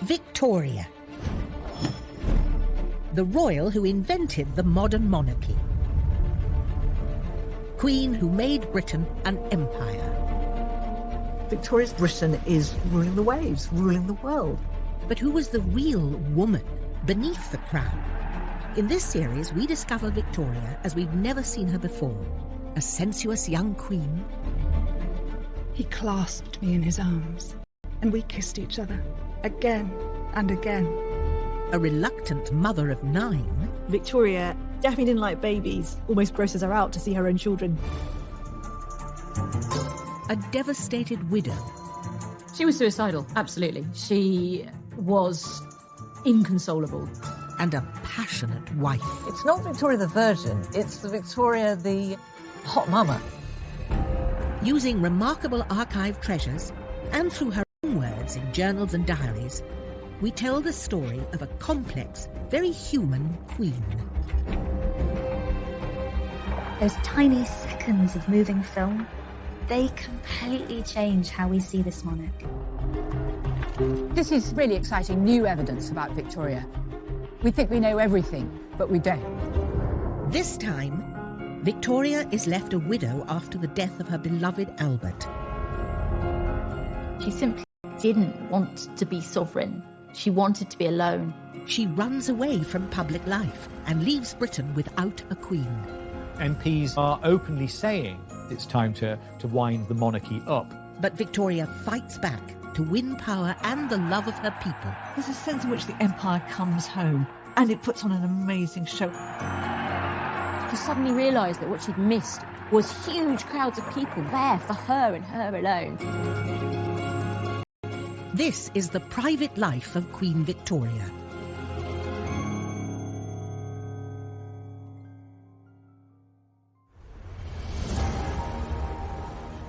Victoria, the royal who invented the modern monarchy. Queen who made Britain an empire. Victoria's Britain is ruling the waves, ruling the world. But who was the real woman beneath the crown? In this series, we discover Victoria as we've never seen her before. A sensuous young queen. He clasped me in his arms, and we kissed each other, again and again. A reluctant mother of 9. Victoria definitely didn't like babies, almost grosses her out to see her own children. A devastated widow. She was suicidal, absolutely. She was inconsolable. And a passionate wife. It's not Victoria the Virgin, it's the Victoria the hot mama. Using remarkable archive treasures, and through her own words in journals and diaries, we tell the story of a complex, very human queen. Those tiny seconds of moving film, they completely change how we see this monarch. This is really exciting new evidence about Victoria. We think we know everything, but we don't. This time, Victoria is left a widow after the death of her beloved Albert. She simply didn't want to be sovereign. She wanted to be alone. She runs away from public life and leaves Britain without a queen. MPs are openly saying it's time to wind the monarchy up. But Victoria fights back to win power and the love of her people. There's a sense in which the empire comes home, and it puts on an amazing show. She suddenly realised that what she'd missed was huge crowds of people there for her and her alone. This is the private life of Queen Victoria.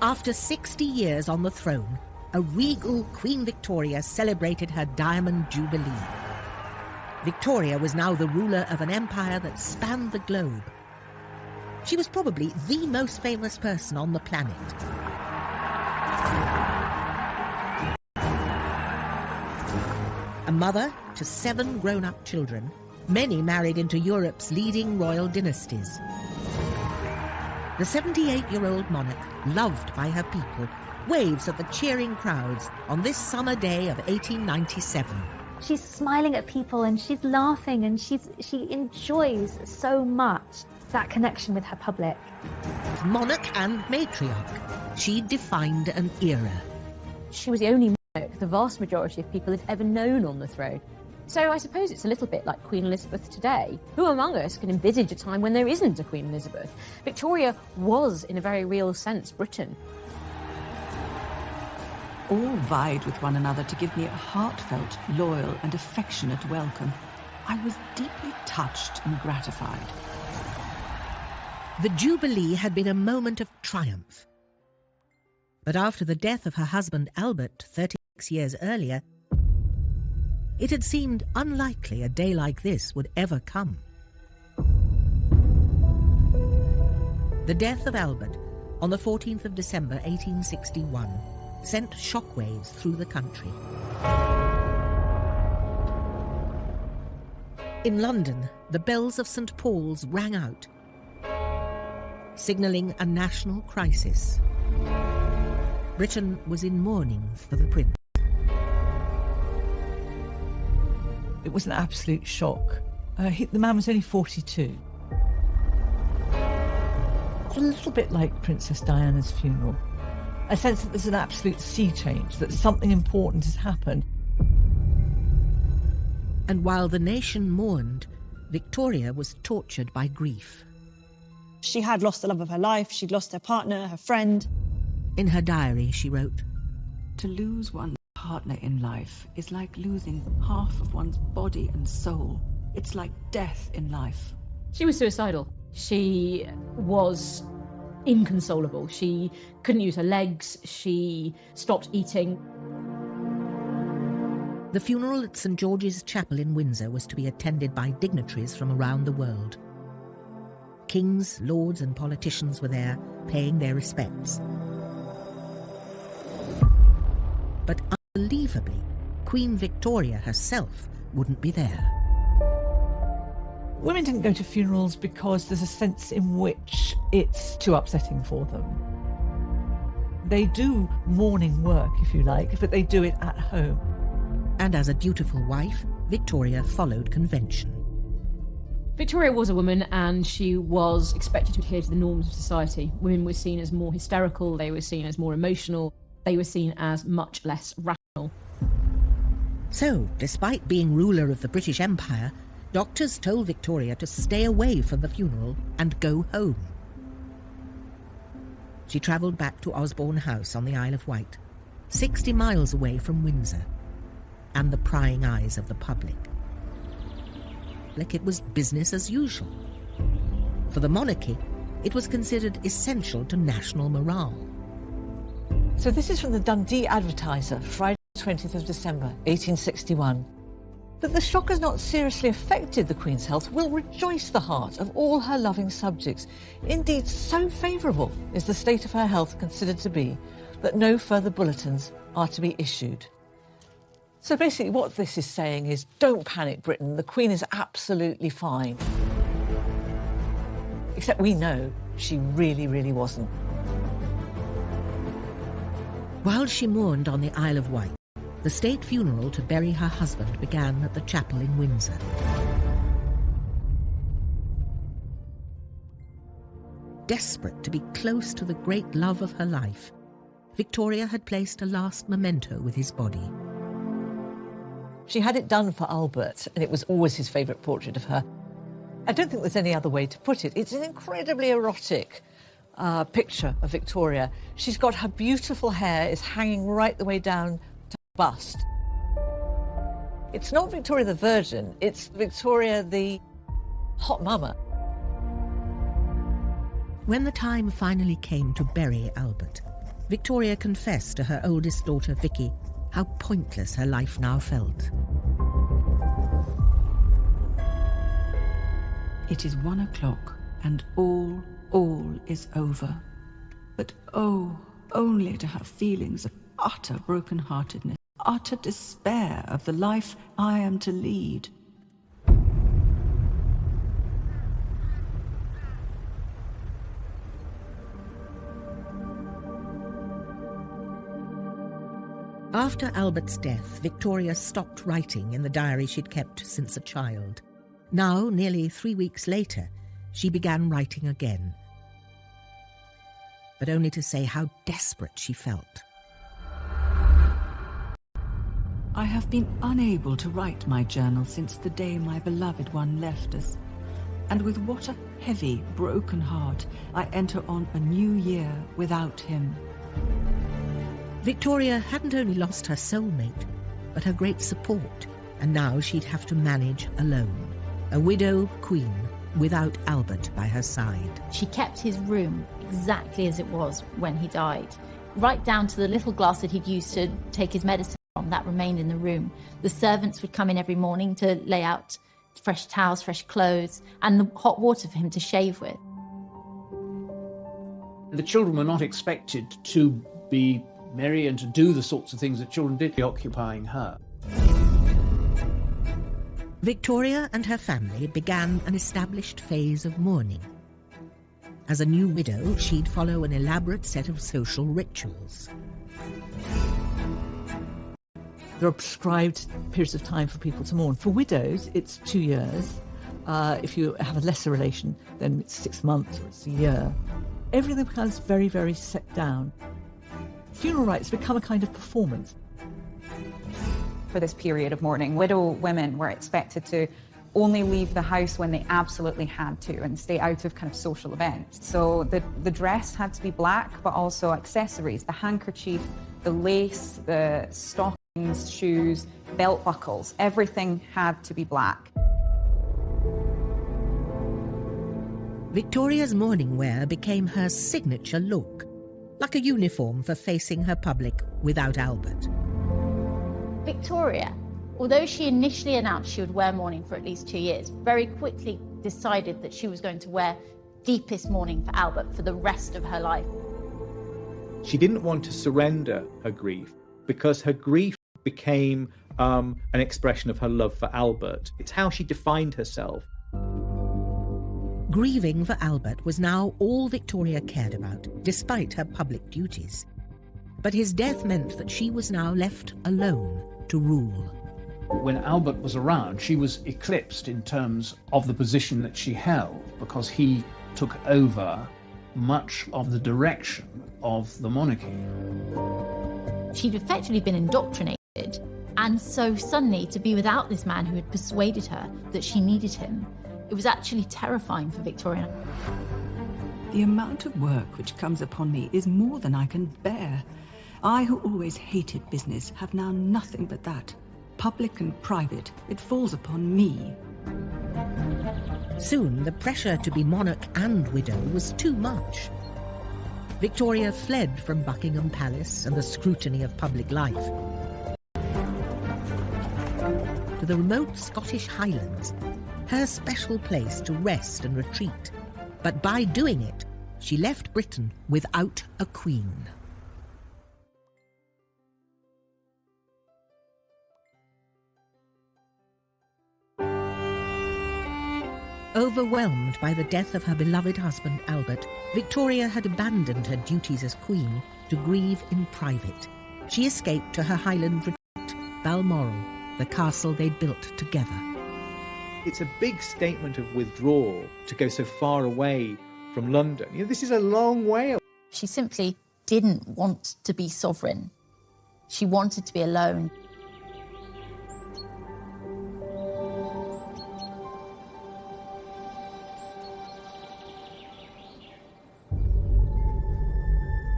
After 60 years on the throne, a regal Queen Victoria celebrated her Diamond Jubilee. Victoria was now the ruler of an empire that spanned the globe. She was probably the most famous person on the planet. A mother to 7 grown-up children, many married into Europe's leading royal dynasties. The 78-year-old monarch, loved by her people, waves at the cheering crowds on this summer day of 1897. She's smiling at people and she's laughing and she enjoys so much that connection with her public. Monarch and matriarch, she defined an era. She was the only monarch the vast majority of people had ever known on the throne. So I suppose it's a little bit like Queen Elizabeth today. Who among us can envisage a time when there isn't a Queen Elizabeth? Victoria was, in a very real sense, Britain. All vied with one another to give me a heartfelt, loyal and affectionate welcome. I was deeply touched and gratified. The Jubilee had been a moment of triumph. But after the death of her husband Albert 36 years earlier, it had seemed unlikely a day like this would ever come. The death of Albert on the 14th of December 1861 sent shockwaves through the country. In London, the bells of St. Paul's rang out, signalling a national crisis. Britain was in mourning for the prince. It was an absolute shock. The man was only 42. It's a little bit like Princess Diana's funeral. A sense that there's an absolute sea change, that something important has happened. And while the nation mourned, Victoria was tortured by grief. She had lost the love of her life, she'd lost her partner, her friend. In her diary, she wrote, "To lose one's partner in life is like losing half of one's body and soul. It's like death in life." She was suicidal. She was inconsolable. She couldn't use her legs. She stopped eating. The funeral at St. George's Chapel in Windsor was to be attended by dignitaries from around the world. Kings, lords and politicians were there, paying their respects. But unbelievably, Queen Victoria herself wouldn't be there. Women didn't go to funerals because there's a sense in which it's too upsetting for them. They do mourning work, if you like, but they do it at home. And as a dutiful wife, Victoria followed convention. Victoria was a woman, and she was expected to adhere to the norms of society. Women were seen as more hysterical, they were seen as more emotional, they were seen as much less rational. So, despite being ruler of the British Empire, doctors told Victoria to stay away from the funeral and go home. She travelled back to Osborne House on the Isle of Wight, 60 miles away from Windsor and the prying eyes of the public. Like it was business as usual. For the monarchy, it was considered essential to national morale. So this is from the Dundee Advertiser, Friday 20th of December, 1861. That the shock has not seriously affected the Queen's health will rejoice the heart of all her loving subjects. Indeed, so favourable is the state of her health considered to be that no further bulletins are to be issued. So basically what this is saying is, don't panic, Britain, the Queen is absolutely fine. Except we know she really, really wasn't. While she mourned on the Isle of Wight, the state funeral to bury her husband began at the chapel in Windsor. Desperate to be close to the great love of her life, Victoria had placed a last memento with his body. She had it done for Albert, and it was always his favourite portrait of her. I don't think there's any other way to put it. It's an incredibly erotic picture of Victoria. She's got her beautiful hair is hanging right the way down to her bust. It's not Victoria the Virgin, it's Victoria the hot mama. When the time finally came to bury Albert, Victoria confessed to her oldest daughter, Vicky, how pointless her life now felt. It is 1 o'clock, and all is over. But oh, only to have feelings of utter broken-heartedness, utter despair of the life I am to lead. After Albert's death, Victoria stopped writing in the diary she'd kept since a child. Now, nearly 3 weeks later, she began writing again, but only to say how desperate she felt. I have been unable to write my journal since the day my beloved one left us, and with what a heavy, broken heart I enter on a new year without him. Victoria hadn't only lost her soulmate, but her great support, and now she'd have to manage alone. A widow queen without Albert by her side. She kept his room exactly as it was when he died. Right down to the little glass that he'd used to take his medicine from, that remained in the room. The servants would come in every morning to lay out fresh towels, fresh clothes, and the hot water for him to shave with. The children were not expected to be merry and to do the sorts of things that children did, occupying her. Victoria and her family began an established phase of mourning. As a new widow, she'd follow an elaborate set of social rituals. There are prescribed periods of time for people to mourn. For widows, it's 2 years. If you have a lesser relation, then it's 6 months or it's a year. Everything becomes very, very set down. Funeral rites become a kind of performance. For this period of mourning, widow women were expected to only leave the house when they absolutely had to and stay out of kind of social events. So the dress had to be black, but also accessories, the handkerchief, the lace, the stockings, shoes, belt buckles, everything had to be black. Victoria's mourning wear became her signature look, like a uniform for facing her public without Albert. Victoria, although she initially announced she would wear mourning for at least 2 years, very quickly decided that she was going to wear deepest mourning for Albert for the rest of her life. She didn't want to surrender her grief because her grief became an expression of her love for Albert. It's how she defined herself. Grieving for Albert was now all Victoria cared about, despite her public duties. But his death meant that she was now left alone to rule. When Albert was around, she was eclipsed in terms of the position that she held, because he took over much of the direction of the monarchy. She'd effectively been indoctrinated, and so suddenly to be without this man who had persuaded her that she needed him, it was actually terrifying for Victoria. The amount of work which comes upon me is more than I can bear. I, who always hated business, have now nothing but that. Public and private, it falls upon me. Soon, the pressure to be monarch and widow was too much. Victoria fled from Buckingham Palace and the scrutiny of public life to the remote Scottish Highlands, her special place to rest and retreat. But by doing it, she left Britain without a queen. Overwhelmed by the death of her beloved husband Albert, Victoria had abandoned her duties as queen to grieve in private. She escaped to her Highland retreat, Balmoral, the castle they'd built together. It's a big statement of withdrawal to go so far away from London. You know, this is a long way. She simply didn't want to be sovereign. She wanted to be alone.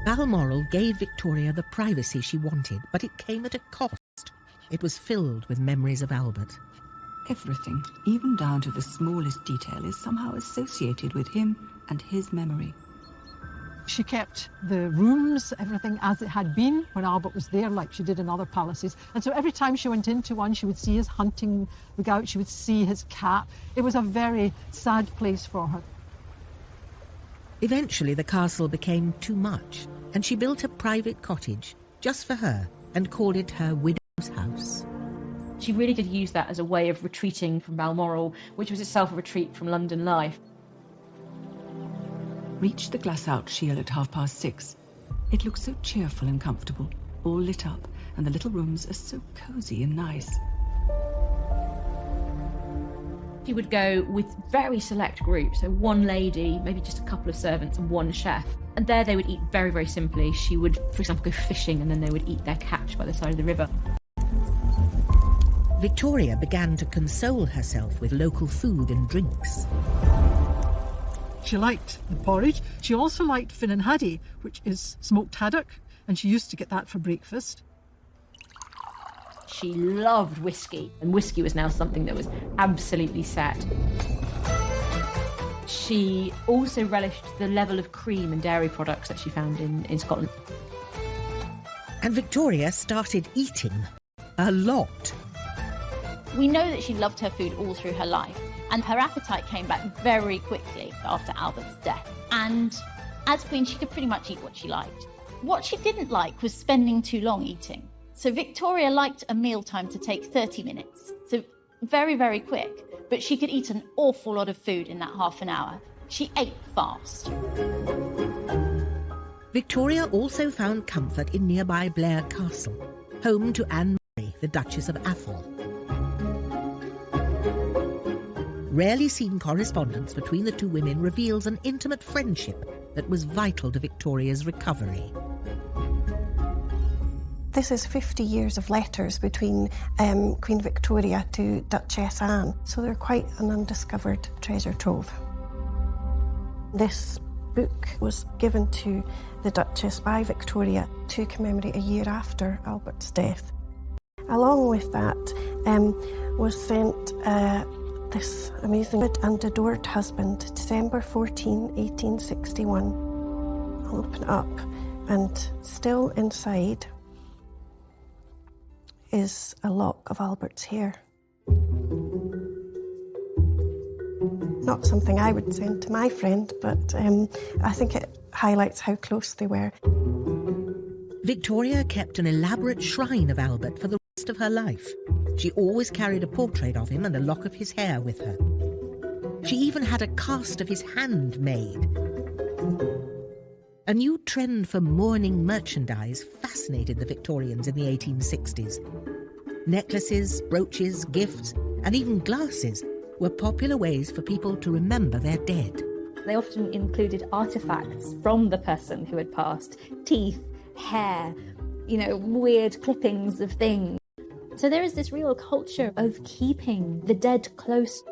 Balmoral gave Victoria the privacy she wanted, but it came at a cost. It was filled with memories of Albert. Everything, even down to the smallest detail, is somehow associated with him and his memory. She kept the rooms, everything as it had been when Albert was there, like she did in other palaces. And so every time she went into one, she would see his hunting rig out, she would see his cap. It was a very sad place for her. Eventually, the castle became too much, and she built a private cottage just for her and called it her widow's house. She really did use that as a way of retreating from Balmoral, which was itself a retreat from London life. Reached the glass-out shield at 6:30. It looks so cheerful and comfortable, all lit up, and the little rooms are so cosy and nice. She would go with very select groups, so one lady, maybe just a couple of servants and one chef. And there they would eat very, very simply. She would, for example, go fishing and then they would eat their catch by the side of the river. Victoria began to console herself with local food and drinks. She liked the porridge. She also liked Finnan Haddie, which is smoked haddock, and she used to get that for breakfast. She loved whiskey, and whiskey was now something that was absolutely set. She also relished the level of cream and dairy products that she found in Scotland. And Victoria started eating a lot. We know that she loved her food all through her life, and her appetite came back very quickly after Albert's death. And as queen, she could pretty much eat what she liked. What she didn't like was spending too long eating. So Victoria liked a mealtime to take 30 minutes, so very, very quick. But she could eat an awful lot of food in that half an hour. She ate fast. Victoria also found comfort in nearby Blair Castle, home to Anne Murray, the Duchess of Atholl. Rarely seen correspondence between the two women reveals an intimate friendship that was vital to Victoria's recovery. This is 50 years of letters between Queen Victoria to Duchess Anne, so they're quite an undiscovered treasure trove. This book was given to the Duchess by Victoria to commemorate a year after Albert's death. Along with that was sent this amazing and adored husband, December 14, 1861. I'll open it up, and still inside is a lock of Albert's hair. Not something I would send to my friend, but I think it highlights how close they were. Victoria kept an elaborate shrine of Albert for the rest of her life. She always carried a portrait of him and a lock of his hair with her. She even had a cast of his hand made. A new trend for mourning merchandise fascinated the Victorians in the 1860s. Necklaces, brooches, gifts, and even glasses were popular ways for people to remember their dead. They often included artifacts from the person who had passed. Teeth, hair, weird clippings of things. So there is this real culture of keeping the dead close.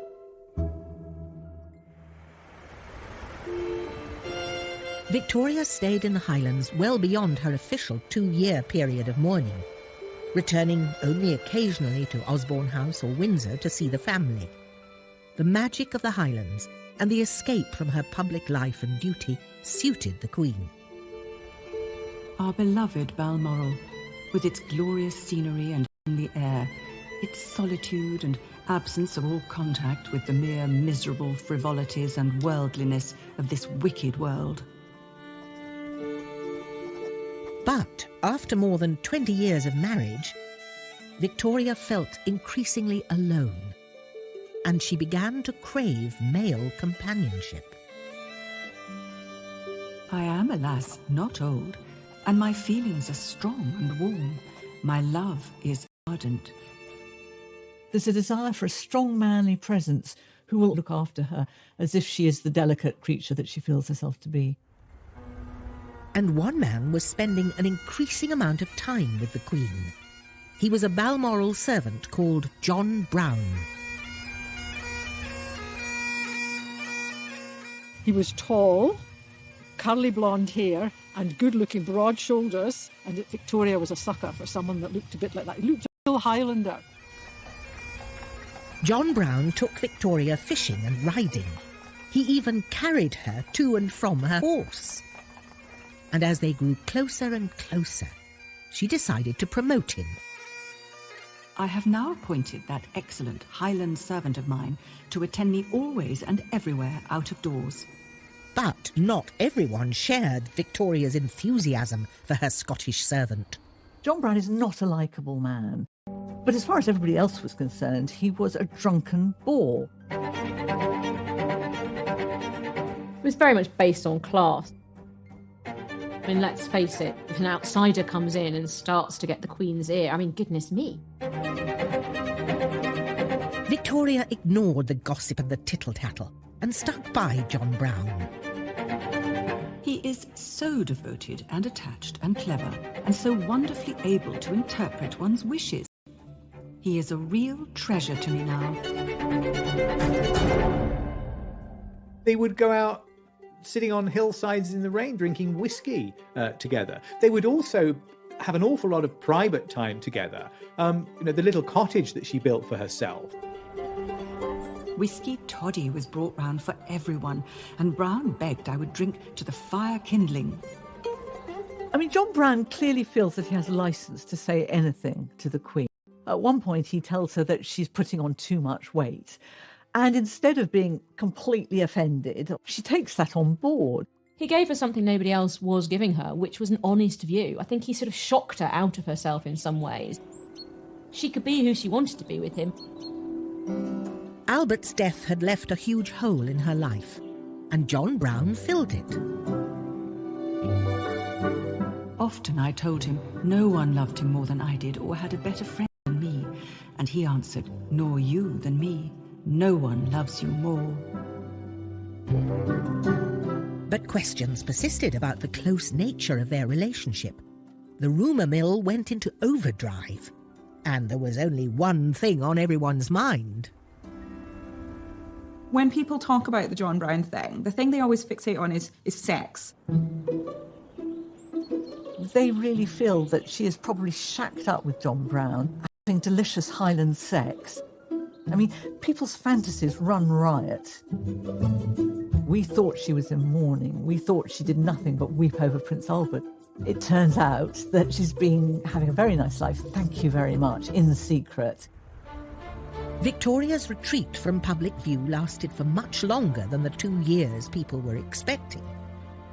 Victoria stayed in the Highlands well beyond her official 2-year period of mourning, returning only occasionally to Osborne House or Windsor to see the family. The magic of the Highlands and the escape from her public life and duty suited the Queen. Our beloved Balmoral, with its glorious scenery and the air, its solitude and absence of all contact with the mere miserable frivolities and worldliness of this wicked world. But after more than 20 years of marriage, Victoria felt increasingly alone, and she began to crave male companionship. I am, alas, not old, and my feelings are strong and warm. My love is ardent. There's a desire for a strong manly presence who will look after her as if she is the delicate creature that she feels herself to be. And one man was spending an increasing amount of time with the Queen. He was a Balmoral servant called John Brown. He was tall, curly blonde hair and good-looking broad shoulders, and Victoria was a sucker for someone that looked a bit like that. He looked a real Highlander. John Brown took Victoria fishing and riding. He even carried her to and from her horse. And as they grew closer and closer, she decided to promote him. I have now appointed that excellent Highland servant of mine to attend me always and everywhere out of doors. But not everyone shared Victoria's enthusiasm for her Scottish servant. John Brown is not a likeable man, but as far as everybody else was concerned, he was a drunken bore. It was very much based on class. I mean, let's face it, if an outsider comes in and starts to get the Queen's ear, I mean, goodness me. Victoria ignored the gossip and the tittle-tattle and stuck by John Brown. He is so devoted and attached and clever, and so wonderfully able to interpret one's wishes. He is a real treasure to me now. They would go out sitting on hillsides in the rain, drinking whiskey together. They would also have an awful lot of private time together. The little cottage that she built for herself. Whiskey toddy was brought round for everyone, and Brown begged I would drink to the fire kindling. I mean, John Brown clearly feels that he has license to say anything to the Queen. At one point, he tells her that she's putting on too much weight. And instead of being completely offended, she takes that on board. He gave her something nobody else was giving her, which was an honest view. I think he sort of shocked her out of herself in some ways. She could be who she wanted to be with him. Albert's death had left a huge hole in her life, and John Brown filled it. Often I told him no one loved him more than I did or had a better friend than me, and he answered, nor you than me. No one loves you more. But questions persisted about the close nature of their relationship. The rumour mill went into overdrive, and there was only one thing on everyone's mind. When people talk about the John Brown thing, the thing they always fixate on is sex. They really feel that she is probably shacked up with John Brown, having delicious Highland sex. I mean, people's fantasies run riot. We thought she was in mourning. We thought she did nothing but weep over Prince Albert. It turns out that she's been having a very nice life, thank you very much, in secret. Victoria's retreat from public view lasted for much longer than the 2 years people were expecting.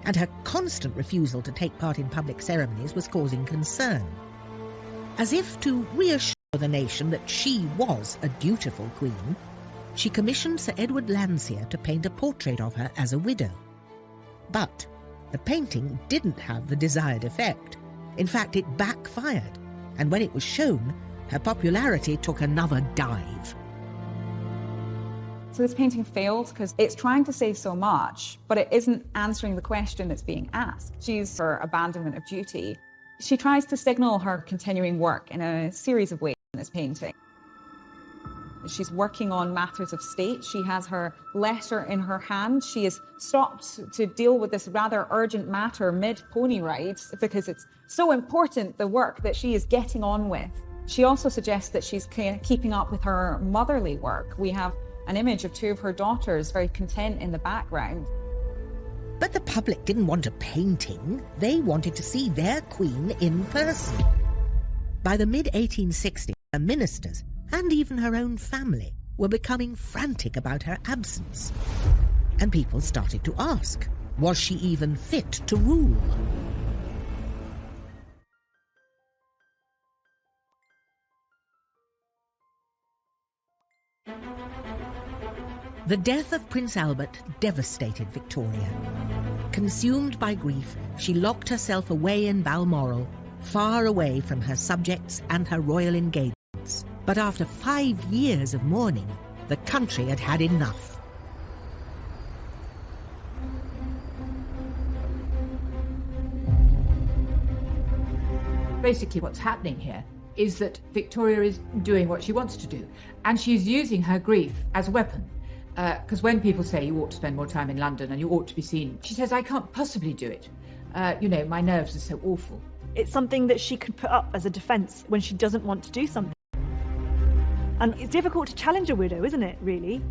and her constant refusal to take part in public ceremonies was causing concern. As if to reassure the nation that she was a dutiful queen, she commissioned Sir Edward Landseer to paint a portrait of her as a widow. But the painting didn't have the desired effect. In fact, it backfired, and when it was shown, her popularity took another dive. So this painting failed because it's trying to say so much, but it isn't answering the question that's being asked. She's for abandonment of duty. She tries to signal her continuing work in a series of ways in this painting. She's working on matters of state. She has her letter in her hand. She has stopped to deal with this rather urgent matter mid-pony rides because it's so important, the work that she is getting on with. She also suggests that she's keeping up with her motherly work. We have an image of 2 of her daughters very content in the background. But the public didn't want a painting. They wanted to see their queen in person. By the mid-1860s, her ministers and even her own family were becoming frantic about her absence. And people started to ask, was she even fit to rule? The death of Prince Albert devastated Victoria. Consumed by grief, she locked herself away in Balmoral, far away from her subjects and her royal engagements. But after 5 years of mourning, the country had had enough. Basically what's happening here is that Victoria is doing what she wants to do, and she's using her grief as a weapon. Because when people say you ought to spend more time in London and you ought to be seen, she says, I can't possibly do it. My nerves are so awful. It's something that she could put up as a defence when she doesn't want to do something. And it's difficult to challenge a widow, isn't it, really?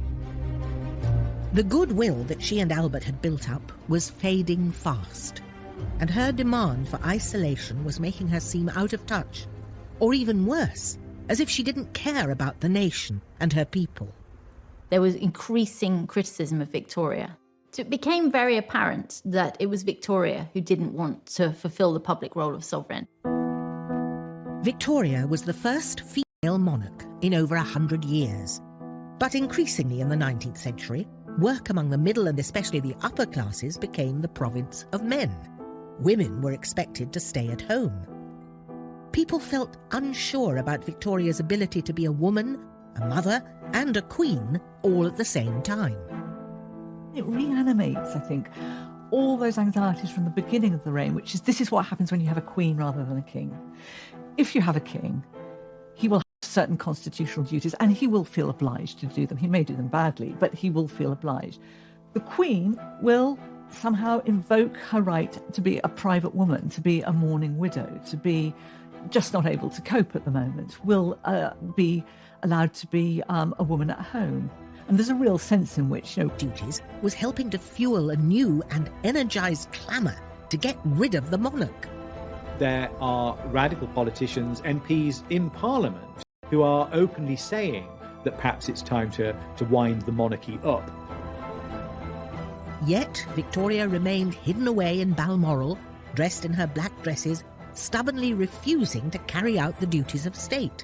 The goodwill that she and Albert had built up was fading fast, and her demand for isolation was making her seem out of touch, or even worse, as if she didn't care about the nation and her people. There was increasing criticism of Victoria. So it became very apparent that it was Victoria who didn't want to fulfill the public role of sovereign. Victoria was the first female monarch in over 100 years. But increasingly in the 19th century, work among the middle and especially the upper classes became the province of men. Women were expected to stay at home. People felt unsure about Victoria's ability to be a woman, a mother, and a queen all at the same time. It reanimates, I think, all those anxieties from the beginning of the reign, which is this is what happens when you have a queen rather than a king. If you have a king, he will have certain constitutional duties and he will feel obliged to do them. He may do them badly, but he will feel obliged. The queen will somehow invoke her right to be a private woman, to be a mourning widow, to be just not able to cope at the moment, will be allowed to be a woman at home. And there's a real sense in which, duties was helping to fuel a new and energised clamour to get rid of the monarch. There are radical politicians, MPs in Parliament, who are openly saying that perhaps it's time to wind the monarchy up. Yet Victoria remained hidden away in Balmoral, dressed in her black dresses, stubbornly refusing to carry out the duties of state.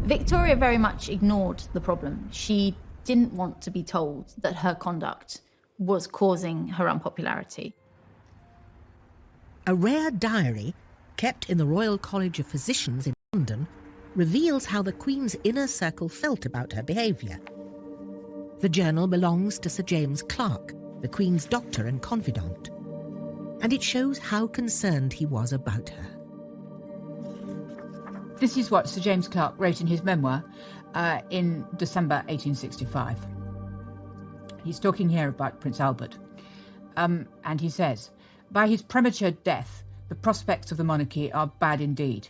Victoria very much ignored the problem. She didn't want to be told that her conduct was causing her unpopularity. A rare diary, kept in the Royal College of Physicians in London, reveals how the Queen's inner circle felt about her behaviour. The journal belongs to Sir James Clark, the Queen's doctor and confidant, and it shows how concerned he was about her. This is what Sir James Clark wrote in his memoir in December 1865. He's talking here about Prince Albert. And he says, by his premature death, the prospects of the monarchy are bad indeed.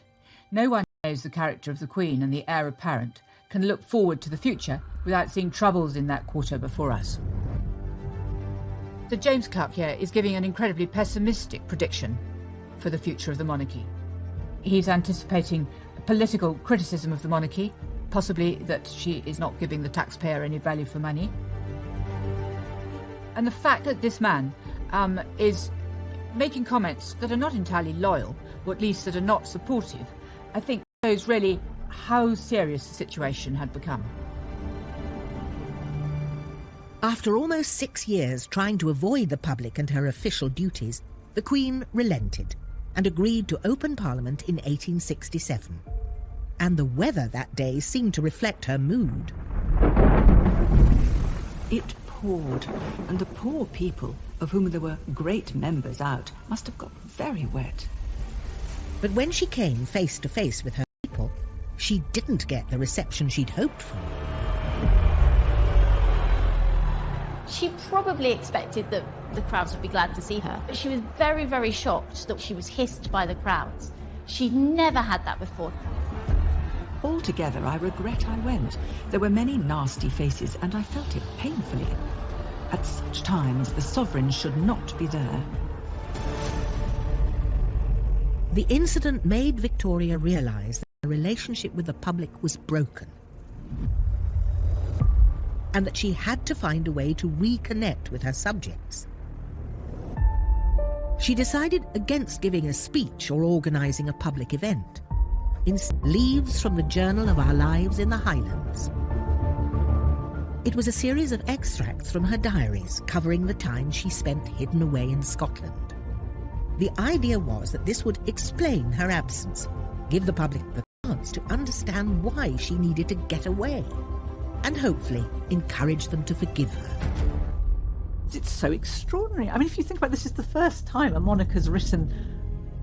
No one who knows the character of the Queen and the heir apparent can look forward to the future without seeing troubles in that quarter before us. Sir James Clark here is giving an incredibly pessimistic prediction for the future of the monarchy. He's anticipating political criticism of the monarchy, possibly that she is not giving the taxpayer any value for money. And the fact that this man is making comments that are not entirely loyal, or at least that are not supportive, I think shows really how serious the situation had become. After almost 6 years trying to avoid the public and her official duties, the Queen relented and agreed to open Parliament in 1867. And the weather that day seemed to reflect her mood. It poured, and the poor people, of whom there were great numbers out, must have got very wet. But when she came face to face with her people, she didn't get the reception she'd hoped for. She probably expected that the crowds would be glad to see her, but she was very, very shocked that she was hissed by the crowds. She'd never had that before. Altogether, I regret I went. There were many nasty faces, and I felt it painfully. At such times, the sovereign should not be there. The incident made Victoria realise that her relationship with the public was broken, and that she had to find a way to reconnect with her subjects. She decided against giving a speech or organising a public event. Instead, leaves from the Journal of Our Lives in the Highlands. It was a series of extracts from her diaries covering the time she spent hidden away in Scotland. The idea was that this would explain her absence, give the public the chance to understand why she needed to get away, and hopefully encourage them to forgive her. It's so extraordinary. I mean, if you think about this, is the first time a monarch has written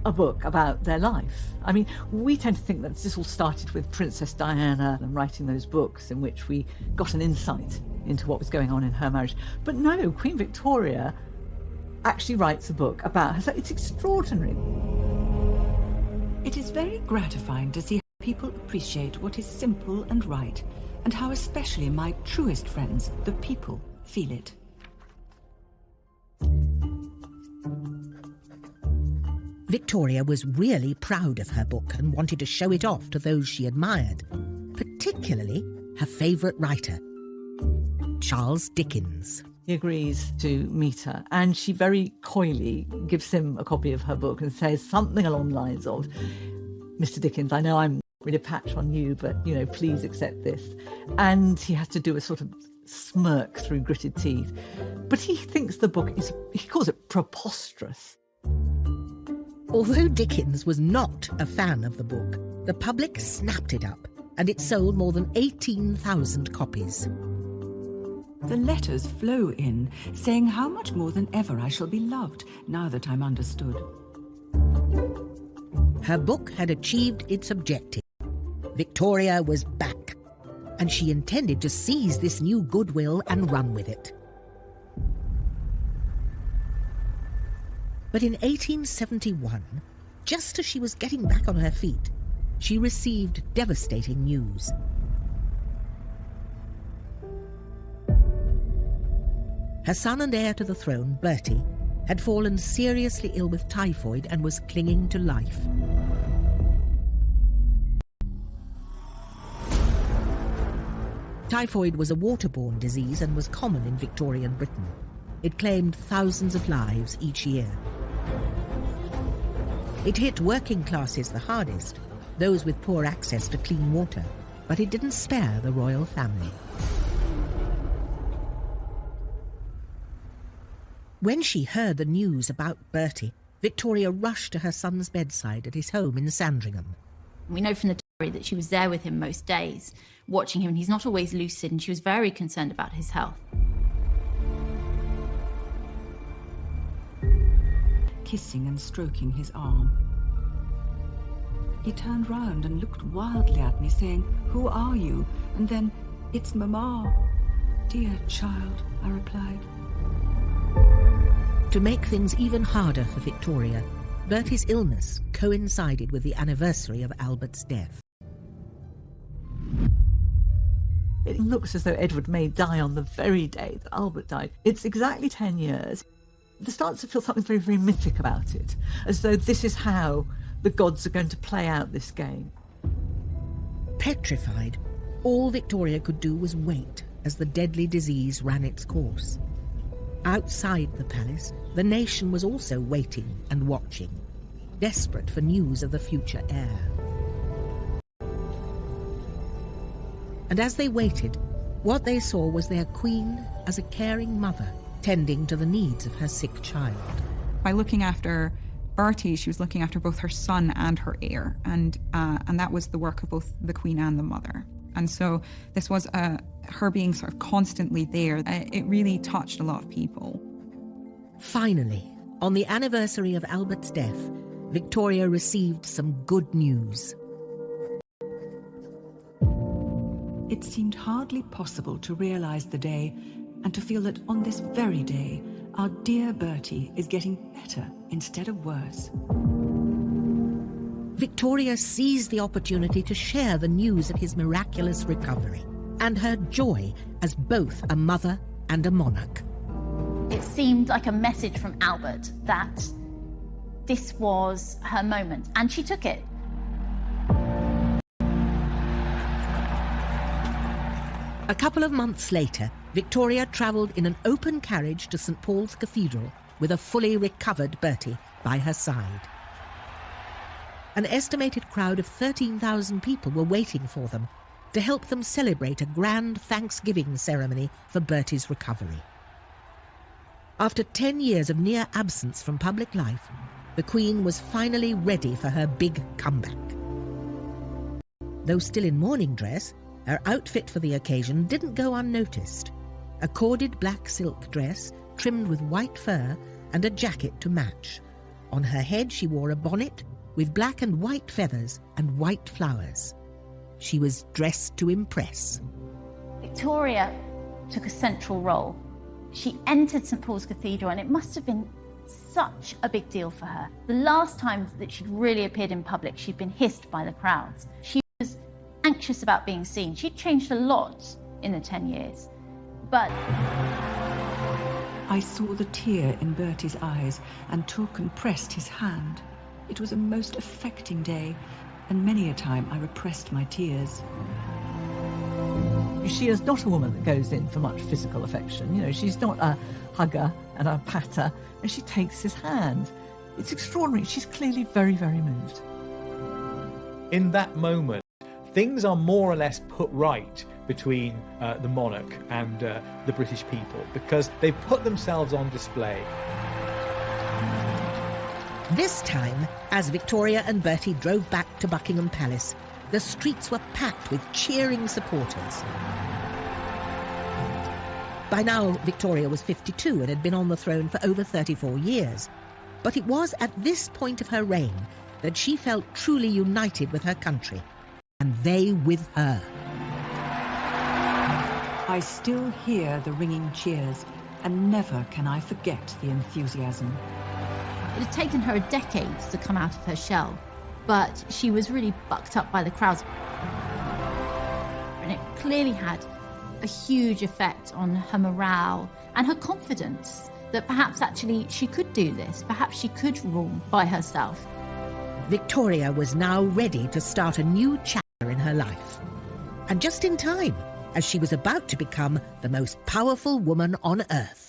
a book about their life. I mean, we tend to think that this all started with Princess Diana and writing those books in which we got an insight into what was going on in her marriage. But no, Queen Victoria actually writes a book about her. So it's extraordinary. It is very gratifying to see how people appreciate what is simple and right, and how especially my truest friends, the people, feel it. Victoria was really proud of her book and wanted to show it off to those she admired, particularly her favourite writer, Charles Dickens. He agrees to meet her, and she very coyly gives him a copy of her book and says something along the lines of, "Mr. Dickens, I know I'm not really a patch on you, but, please accept this." And he has to do a sort of smirk through gritted teeth. But he thinks the book is, he calls it preposterous. Although Dickens was not a fan of the book, the public snapped it up, and it sold more than 18,000 copies. The letters flow in, saying how much more than ever I shall be loved, now that I'm understood. Her book had achieved its objective. Victoria was back, and she intended to seize this new goodwill and run with it. But in 1871, just as she was getting back on her feet, she received devastating news. Her son and heir to the throne, Bertie, had fallen seriously ill with typhoid and was clinging to life. Typhoid was a waterborne disease and was common in Victorian Britain. It claimed thousands of lives each year. It hit working classes the hardest, those with poor access to clean water, but it didn't spare the royal family. When she heard the news about Bertie, Victoria rushed to her son's bedside at his home in Sandringham. We know from the diary that she was there with him most days, watching him, and he's not always lucid, and she was very concerned about his health. Kissing and stroking his arm. He turned round and looked wildly at me, saying, "Who are you?" And then, "It's Mamma." "Dear child," I replied. To make things even harder for Victoria, Bertie's illness coincided with the anniversary of Albert's death. It looks as though Edward may die on the very day that Albert died. It's exactly 10 years. There starts to feel something very, very mythic about it, as though this is how the gods are going to play out this game. Petrified, all Victoria could do was wait as the deadly disease ran its course. Outside the palace, the nation was also waiting and watching, desperate for news of the future heir. And as they waited, what they saw was their queen as a caring mother, tending to the needs of her sick child. By looking after Bertie, she was looking after both her son and her heir, and that was the work of both the queen and the mother. And so this was her being sort of constantly there. It really touched a lot of people. Finally, on the anniversary of Albert's death, Victoria received some good news. It seemed hardly possible to realise the day and to feel that on this very day, our dear Bertie is getting better instead of worse. Victoria seized the opportunity to share the news of his miraculous recovery and her joy as both a mother and a monarch. It seemed like a message from Albert that this was her moment, and she took it. A couple of months later, Victoria travelled in an open carriage to St Paul's Cathedral with a fully recovered Bertie by her side. An estimated crowd of 13,000 people were waiting for them to help them celebrate a grand Thanksgiving ceremony for Bertie's recovery. After 10 years of near absence from public life, the Queen was finally ready for her big comeback. Though still in mourning dress, her outfit for the occasion didn't go unnoticed. A corded black silk dress trimmed with white fur and a jacket to match. On her head she wore a bonnet with black and white feathers and white flowers. She was dressed to impress. Victoria took a central role. She entered St Paul's Cathedral, and it must have been such a big deal for her. The last time that she'd really appeared in public, she'd been hissed by the crowds. She was anxious about being seen. She'd changed a lot in the 10 years, but... I saw the tear in Bertie's eyes and took and pressed his hand. It was a most affecting day, and many a time I repressed my tears. She is not a woman that goes in for much physical affection. You know, she's not a hugger and a patter, and she takes his hand. It's extraordinary. She's clearly very, very moved. In that moment, things are more or less put right between the monarch and the British people, because they've put themselves on display. This time, as Victoria and Bertie drove back to Buckingham Palace, the streets were packed with cheering supporters. By now, Victoria was 52 and had been on the throne for over 34 years. But it was at this point of her reign that she felt truly united with her country, and they with her. I still hear the ringing cheers, and never can I forget the enthusiasm. It had taken her a decade to come out of her shell, but she was really bucked up by the crowds. And it clearly had a huge effect on her morale and her confidence that perhaps actually she could do this. Perhaps she could rule by herself. Victoria was now ready to start a new chapter in her life. And just in time, as she was about to become the most powerful woman on earth.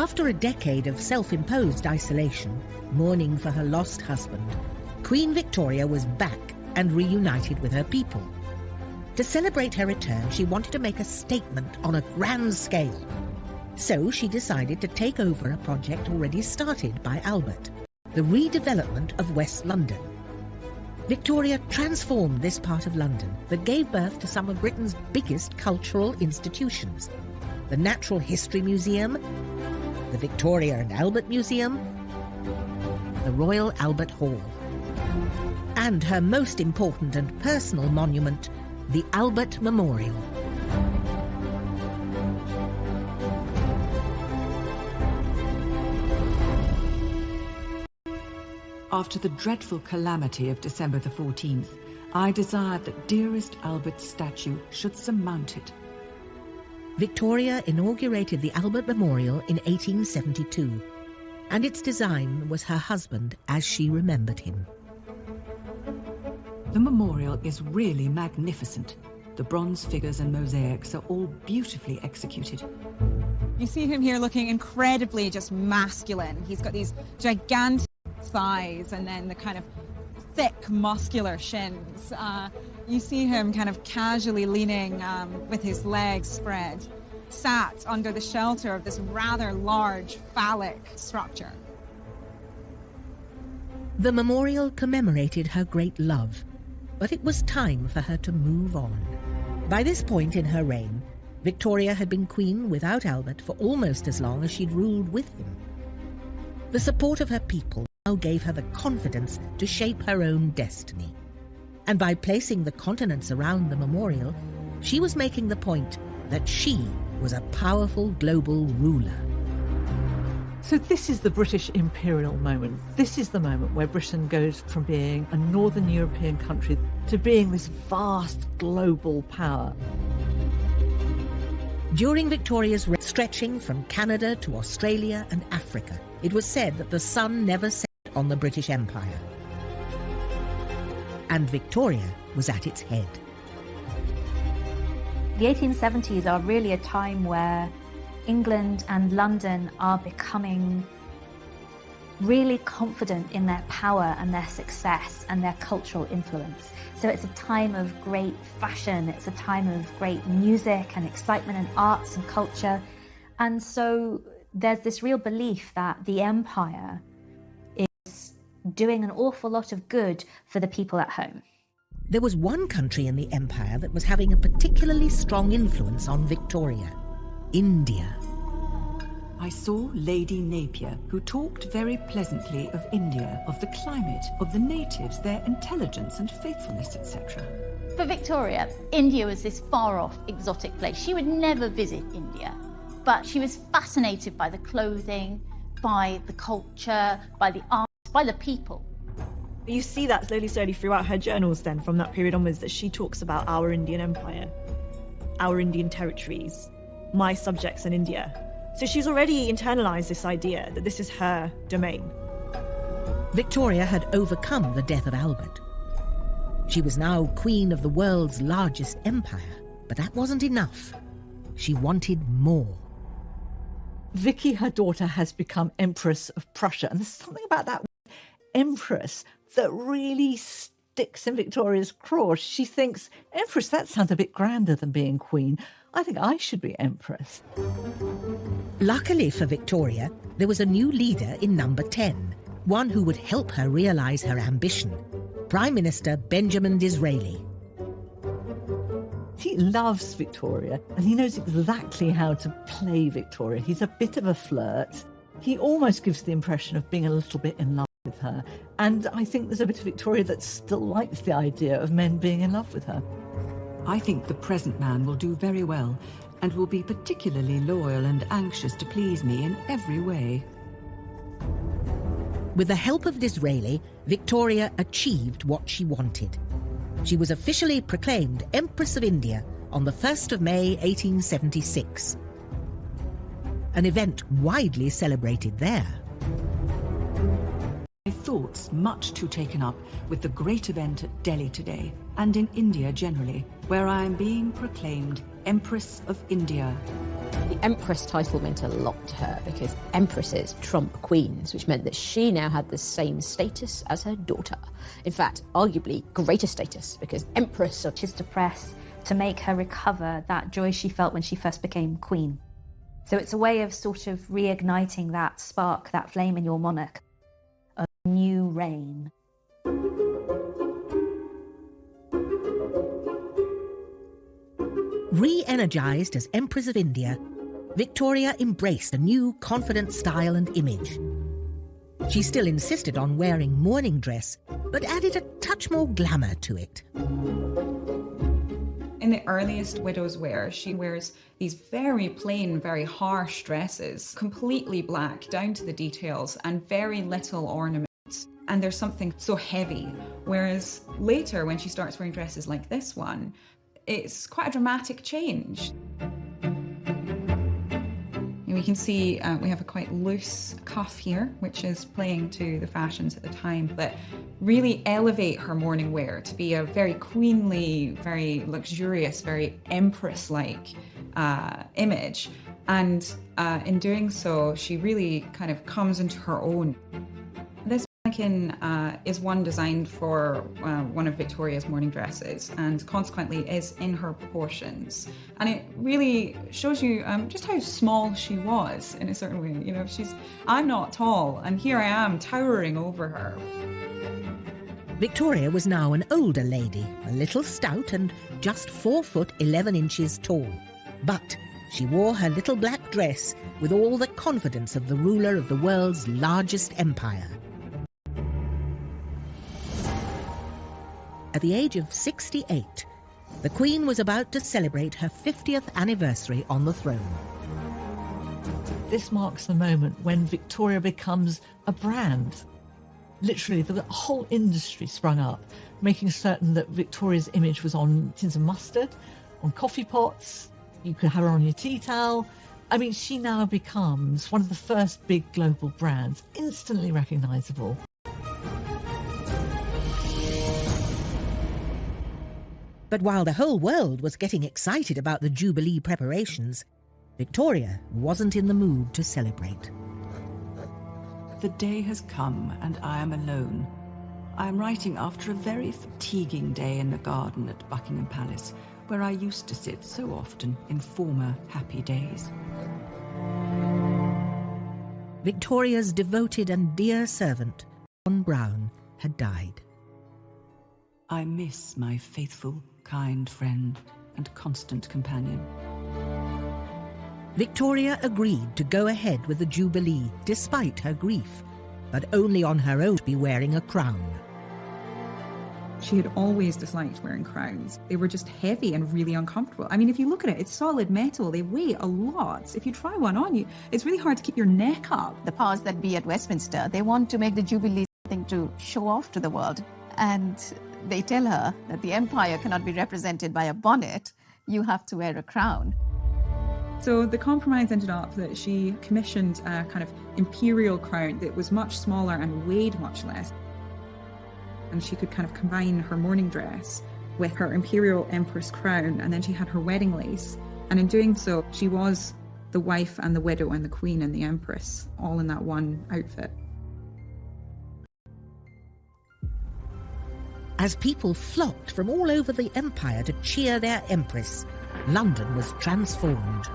After a decade of self-imposed isolation, mourning for her lost husband, Queen Victoria was back and reunited with her people. To celebrate her return, she wanted to make a statement on a grand scale. So she decided to take over a project already started by Albert, the redevelopment of West London. Victoria transformed this part of London that gave birth to some of Britain's biggest cultural institutions: the Natural History Museum, the Victoria and Albert Museum, the Royal Albert Hall, and her most important and personal monument, the Albert Memorial. After the dreadful calamity of December the 14th, I desired that dearest Albert's statue should surmount it. Victoria inaugurated the Albert Memorial in 1872, and its design was her husband as she remembered him. The memorial is really magnificent. The bronze figures and mosaics are all beautifully executed. You see him here looking incredibly just masculine. He's got these gigantic thighs and then the kind of thick muscular shins. You see him kind of casually leaning with his legs spread, sat under the shelter of this rather large phallic structure. The memorial commemorated her great love, but it was time for her to move on. By this point in her reign, Victoria had been queen without Albert for almost as long as she'd ruled with him. The support of her people now gave her the confidence to shape her own destiny. And by placing the continents around the memorial, she was making the point that she was a powerful global ruler. So this is the British imperial moment. This is the moment where Britain goes from being a northern European country to being this vast global power. During Victoria's reign, stretching from Canada to Australia and Africa, it was said that the sun never set on the British Empire. And Victoria was at its head. The 1870s are really a time where England and London are becoming really confident in their power and their success and their cultural influence. So it's a time of great fashion, it's a time of great music and excitement and arts and culture. And so there's this real belief that the empire is doing an awful lot of good for the people at home. There was one country in the empire that was having a particularly strong influence on Victoria: India. I saw Lady Napier, who talked very pleasantly of India, of the climate, of the natives, their intelligence and faithfulness, etc. For Victoria, India was this far-off, exotic place. She would never visit India, but she was fascinated by the clothing, by the culture, by the art, by the people. You see that slowly throughout her journals then, from that period onwards, that she talks about our Indian empire, our Indian territories, my subjects in India. So she's already internalized this idea that this is her domain. Victoria had overcome the death of Albert. She was now queen of the world's largest empire, but that wasn't enough. She wanted more. Vicky, her daughter, has become Empress of Prussia, and there's something about that Empress that really sticks in Victoria's craw. She thinks, Empress, that sounds a bit grander than being queen. I think I should be Empress. Luckily for Victoria, there was a new leader in number 10, one who would help her realise her ambition: Prime Minister Benjamin Disraeli. He loves Victoria, and he knows exactly how to play Victoria. He's a bit of a flirt. He almost gives the impression of being a little bit in love with her. And I think there's a bit of Victoria that still likes the idea of men being in love with her. I think the present man will do very well and will be particularly loyal and anxious to please me in every way. With the help of Disraeli, Victoria achieved what she wanted. She was officially proclaimed Empress of India on the 1st of May 1876. An event widely celebrated there. My thoughts much too taken up with the great event at Delhi today, and in India generally, where I am being proclaimed Empress of India. The Empress title meant a lot to her because empresses trump queens, which meant that she now had the same status as her daughter. In fact, arguably greater status, because Empress is to press to make her recover that joy she felt when she first became queen. So it's a way of sort of reigniting that spark, that flame in your monarch. A new reign. Re-energized as Empress of India, Victoria embraced a new confident style and image. She still insisted on wearing mourning dress, but added a touch more glamour to it. In the earliest widow's wear, she wears these very plain, very harsh dresses, completely black down to the details and very little ornament. And there's something so heavy. Whereas later, when she starts wearing dresses like this one, it's quite a dramatic change. We can see we have a quite loose cuff here, which is playing to the fashions at the time, that really elevate her mourning wear to be a very queenly, very luxurious, very empress-like image. And in doing so, she really kind of comes into her own. This mannequin is one designed for one of Victoria's mourning dresses, and consequently is in her proportions. And it really shows you just how small she was in a certain way. You know, I'm not tall, and here I am towering over her. Victoria was now an older lady, a little stout and just 4 foot 11 inches tall. But she wore her little black dress with all the confidence of the ruler of the world's largest empire. At the age of 68, the Queen was about to celebrate her 50th anniversary on the throne. This marks the moment when Victoria becomes a brand. Literally, the whole industry sprung up, making certain that Victoria's image was on tins of mustard, on coffee pots. You could have her on your tea towel. I mean, she now becomes one of the first big global brands, instantly recognisable. But while the whole world was getting excited about the Jubilee preparations, Victoria wasn't in the mood to celebrate. The day has come and I am alone. I am writing after a very fatiguing day in the garden at Buckingham Palace, where I used to sit so often in former happy days. Victoria's devoted and dear servant, John Brown, had died. I miss my faithful, kind friend and constant companion. Victoria agreed to go ahead with the Jubilee despite her grief, but only on her own to be wearing a crown. She had always disliked wearing crowns. They were just heavy and really uncomfortable. I mean, if you look at it, it's solid metal. They weigh a lot. If you try one on you, it's really hard to keep your neck up. The powers that be at Westminster, they want to make the Jubilee something to show off to the world. And they tell her that the empire cannot be represented by a bonnet. You have to wear a crown. So the compromise ended up that she commissioned a kind of imperial crown that was much smaller and weighed much less. And she could kind of combine her mourning dress with her imperial empress crown, and then she had her wedding lace. And in doing so, she was the wife and the widow and the queen and the empress, all in that one outfit. As people flocked from all over the empire to cheer their empress, London was transformed.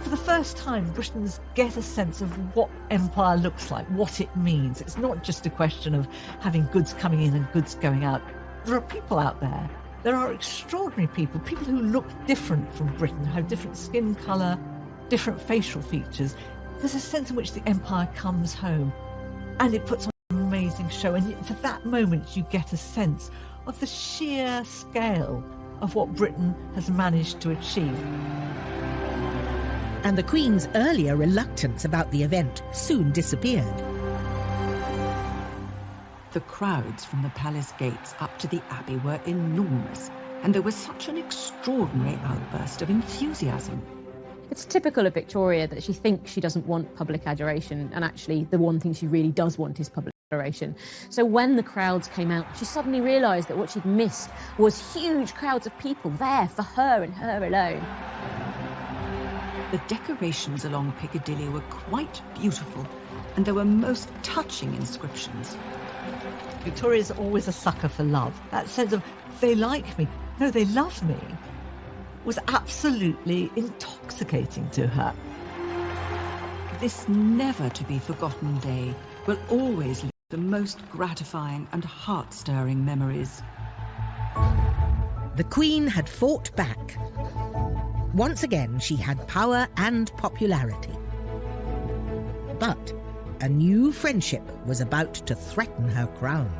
For the first time, Britons get a sense of what empire looks like, what it means. It's not just a question of having goods coming in and goods going out. There are people out there. There are extraordinary people who look different from Britain, have different skin colour, different facial features. There's a sense in which the empire comes home, and it puts on an amazing show. And for that moment, you get a sense of the sheer scale of what Britain has managed to achieve. And the Queen's earlier reluctance about the event soon disappeared. The crowds from the palace gates up to the Abbey were enormous, and there was such an extraordinary outburst of enthusiasm. It's typical of Victoria that she thinks she doesn't want public adoration, and actually the one thing she really does want is public Declaration. So when the crowds came out, she suddenly realised that what she'd missed was huge crowds of people there for her and her alone. The decorations along Piccadilly were quite beautiful, and there were most touching inscriptions. Victoria's always a sucker for love. That sense of, they like me, no, they love me, was absolutely intoxicating to her. This never-to-be-forgotten day will always leave the most gratifying and heart-stirring memories. The Queen had fought back. Once again, she had power and popularity. But a new friendship was about to threaten her crown.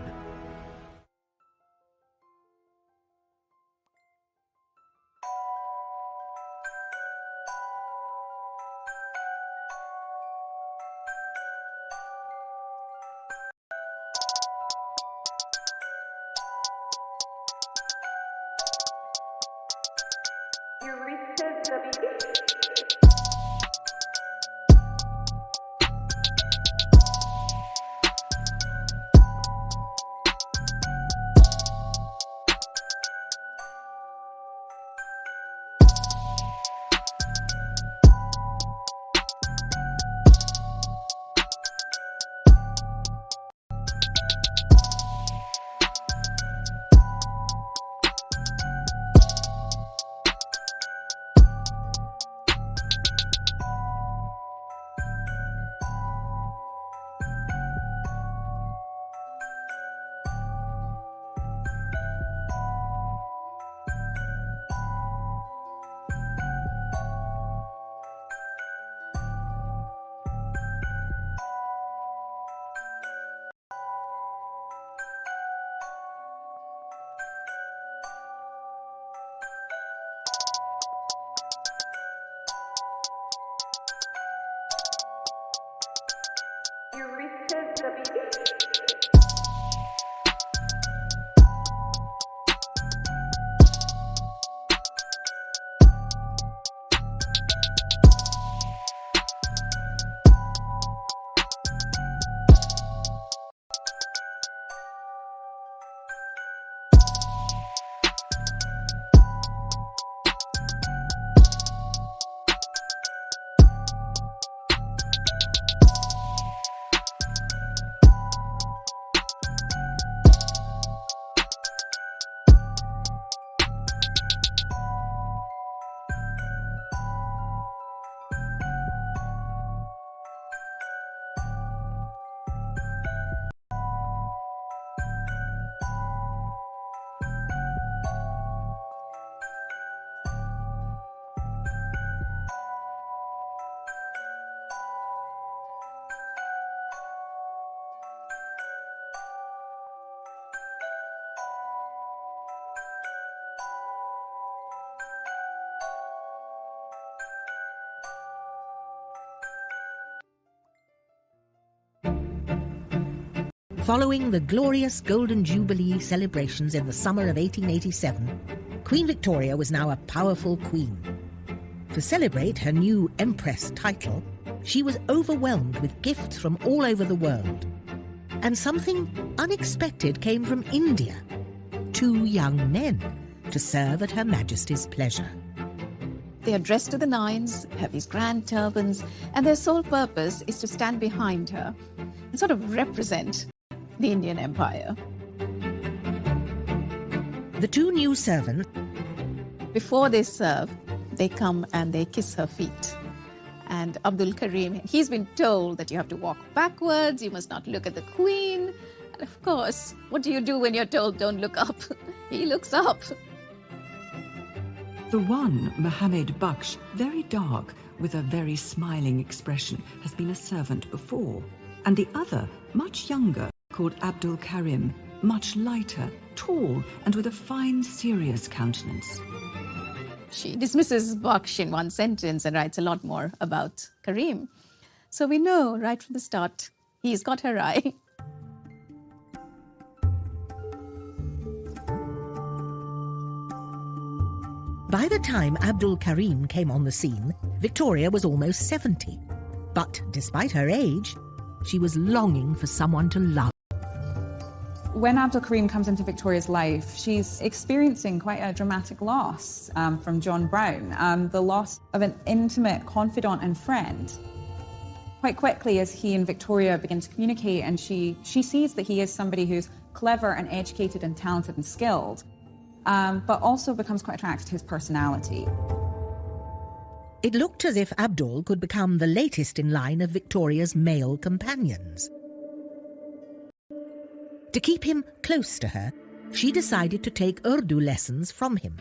Following the glorious Golden Jubilee celebrations in the summer of 1887, Queen Victoria was now a powerful queen. To celebrate her new Empress title, she was overwhelmed with gifts from all over the world. And something unexpected came from India. 2 young men to serve at Her Majesty's pleasure. They are dressed to the nines, have these grand turbans, and their sole purpose is to stand behind her and sort of represent the Indian Empire. The 2 new servants, before they serve, they come and they kiss her feet. And Abdul Karim, he's been told that you have to walk backwards, you must not look at the Queen. And of course, what do you do when you're told don't look up? He looks up. The one, Mohammed Baksh, very dark, with a very smiling expression, has been a servant before. And the other, much younger, called Abdul Karim, much lighter, tall, and with a fine, serious countenance. She dismisses Baksh in one sentence and writes a lot more about Karim. So we know right from the start, he's got her eye. By the time Abdul Karim came on the scene, Victoria was almost 70. But despite her age, she was longing for someone to love. When Abdul Karim comes into Victoria's life, she's experiencing quite a dramatic loss from John Brown, the loss of an intimate confidant and friend. Quite quickly, as he and Victoria begin to communicate, and she sees that he is somebody who's clever and educated and talented and skilled, but also becomes quite attracted to his personality. It looked as if Abdul could become the latest in line of Victoria's male companions. To keep him close to her, she decided to take Urdu lessons from him,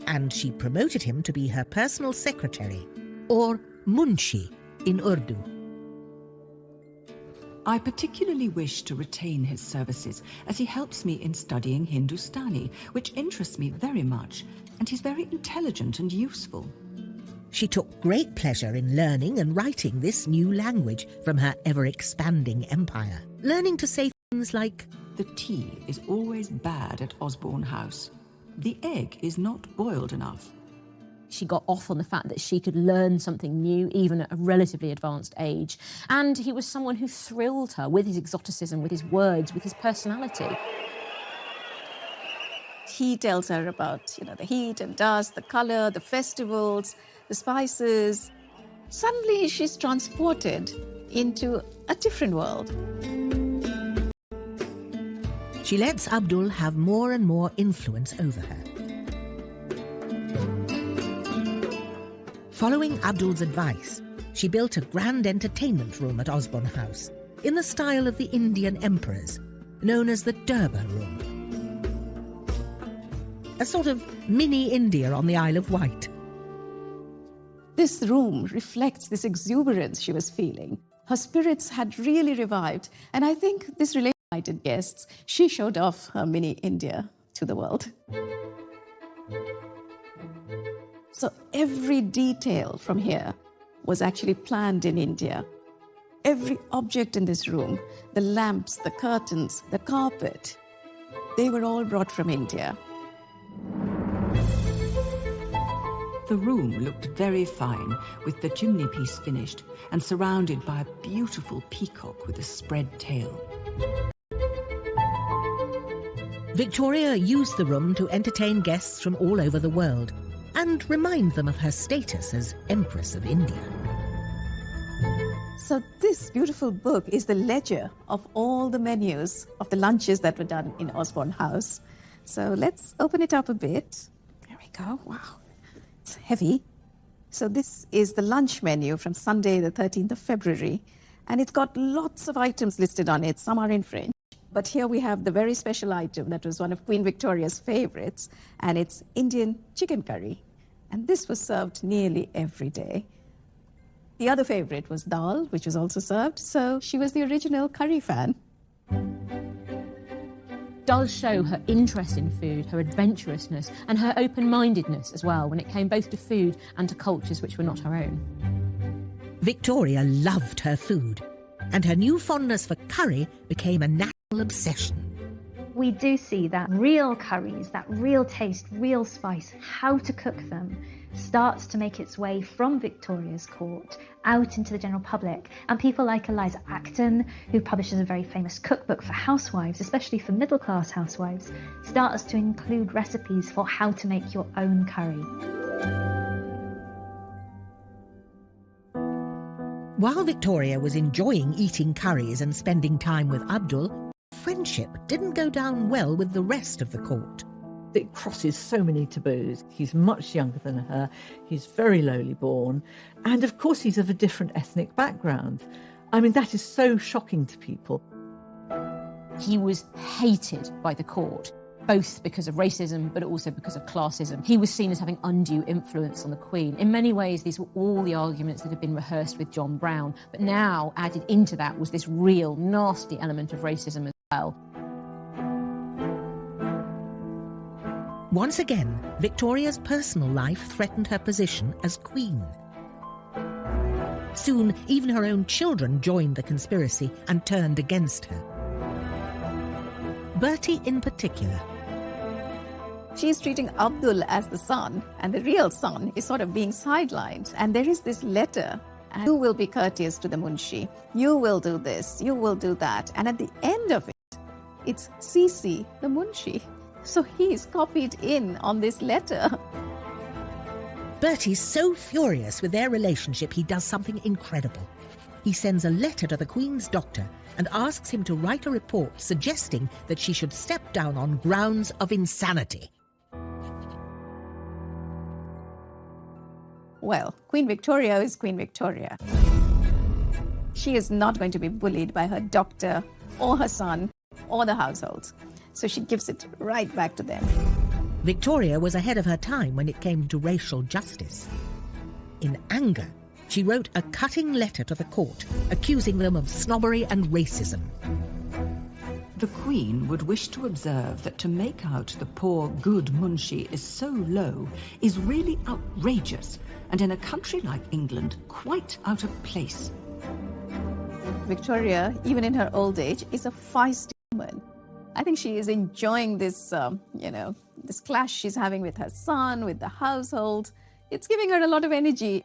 and she promoted him to be her personal secretary, or munshi in Urdu. I particularly wish to retain his services, as he helps me in studying Hindustani, which interests me very much, and he's very intelligent and useful. She took great pleasure in learning and writing this new language from her ever-expanding empire, learning to say things like, "The tea is always bad at Osborne House. The egg is not boiled enough." She got off on the fact that she could learn something new, even at a relatively advanced age. And he was someone who thrilled her with his exoticism, with his words, with his personality. He tells her about, the heat and dust, the colour, the festivals, the spices. Suddenly she's transported into a different world. She lets Abdul have more and more influence over her. Following Abdul's advice, she built a grand entertainment room at Osborne House in the style of the Indian emperors, known as the Durbar Room. A sort of mini India on the Isle of Wight. This room reflects this exuberance she was feeling. Her spirits had really revived, and I think this really invited guests. She showed off her mini India to the world. So every detail from here was actually planned in India. Every object in this room, the lamps, the curtains, the carpet, they were all brought from India. The room looked very fine, with the chimney piece finished and surrounded by a beautiful peacock with a spread tail. Victoria used the room to entertain guests from all over the world and remind them of her status as Empress of India. So this beautiful book is the ledger of all the menus of the lunches that were done in Osborne House. So let's open it up a bit. There we go. Wow, it's heavy. So this is the lunch menu from Sunday, the 13th of February. And it's got lots of items listed on it. Some are in French. But here we have the very special item that was one of Queen Victoria's favorites, and it's Indian chicken curry. And this was served nearly every day. The other favorite was dal, which was also served, so she was the original curry fan. Does show her interest in food, her adventurousness, and her open-mindedness as well when it came both to food and to cultures which were not her own. Victoria loved her food, and her new fondness for curry became a national obsession. We do see that real curries, that real taste, real spice, how to cook them, starts to make its way from Victoria's court out into the general public. And people like Eliza Acton, who publishes a very famous cookbook for housewives, especially for middle-class housewives, starts to include recipes for how to make your own curry. While Victoria was enjoying eating curries and spending time with Abdul, friendship didn't go down well with the rest of the court. It crosses so many taboos. He's much younger than her, he's very lowly born, and of course he's of a different ethnic background. I mean, that is so shocking to people. He was hated by the court, both because of racism, but also because of classism. He was seen as having undue influence on the Queen. In many ways, these were all the arguments that had been rehearsed with John Brown, but now added into that was this real nasty element of racism as well. Once again, Victoria's personal life threatened her position as Queen. Soon, even her own children joined the conspiracy and turned against her. Bertie in particular. She's treating Abdul as the son, and the real son is sort of being sidelined. And there is this letter, and you will be courteous to the Munshi, you will do this, you will do that. And at the end of it, It's Sisi, the Munshi. So he's copied in on this letter. Bertie's so furious with their relationship, he does something incredible. He sends a letter to the Queen's doctor and asks him to write a report suggesting that she should step down on grounds of insanity. Well, Queen Victoria is Queen Victoria. She is not going to be bullied by her doctor or her son or the household. So she gives it right back to them. Victoria was ahead of her time when it came to racial justice. In anger, she wrote a cutting letter to the court, accusing them of snobbery and racism. The Queen would wish to observe that to make out the poor good Munshi is so low is really outrageous, and in a country like England, quite out of place. Victoria, even in her old age, is a feisty woman. I think she is enjoying this, this clash she's having with her son, with the household. It's giving her a lot of energy.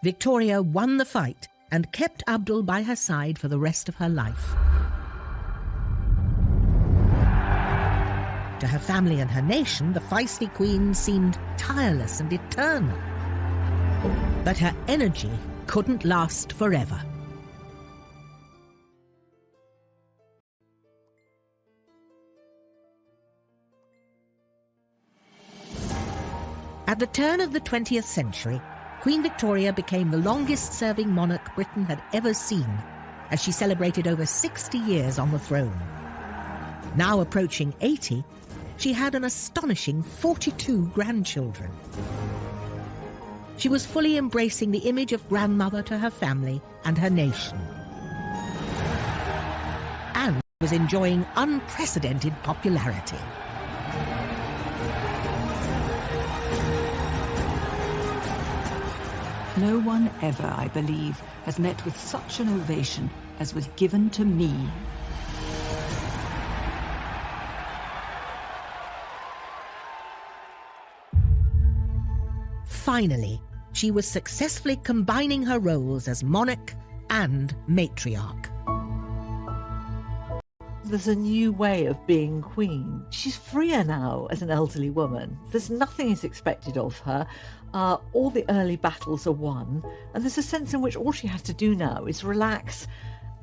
Victoria won the fight and kept Abdul by her side for the rest of her life. To her family and her nation, the feisty queen seemed tireless and eternal. But her energy couldn't last forever. At the turn of the 20th century, Queen Victoria became the longest-serving monarch Britain had ever seen, as she celebrated over 60 years on the throne. Now approaching 80, she had an astonishing 42 grandchildren. She was fully embracing the image of grandmother to her family and her nation. And was enjoying unprecedented popularity. No one ever, I believe, has met with such an ovation as was given to me. Finally, she was successfully combining her roles as monarch and matriarch. There's a new way of being queen. She's freer now as an elderly woman. There's nothing is expected of her. All the early battles are won. And there's a sense in which all she has to do now is relax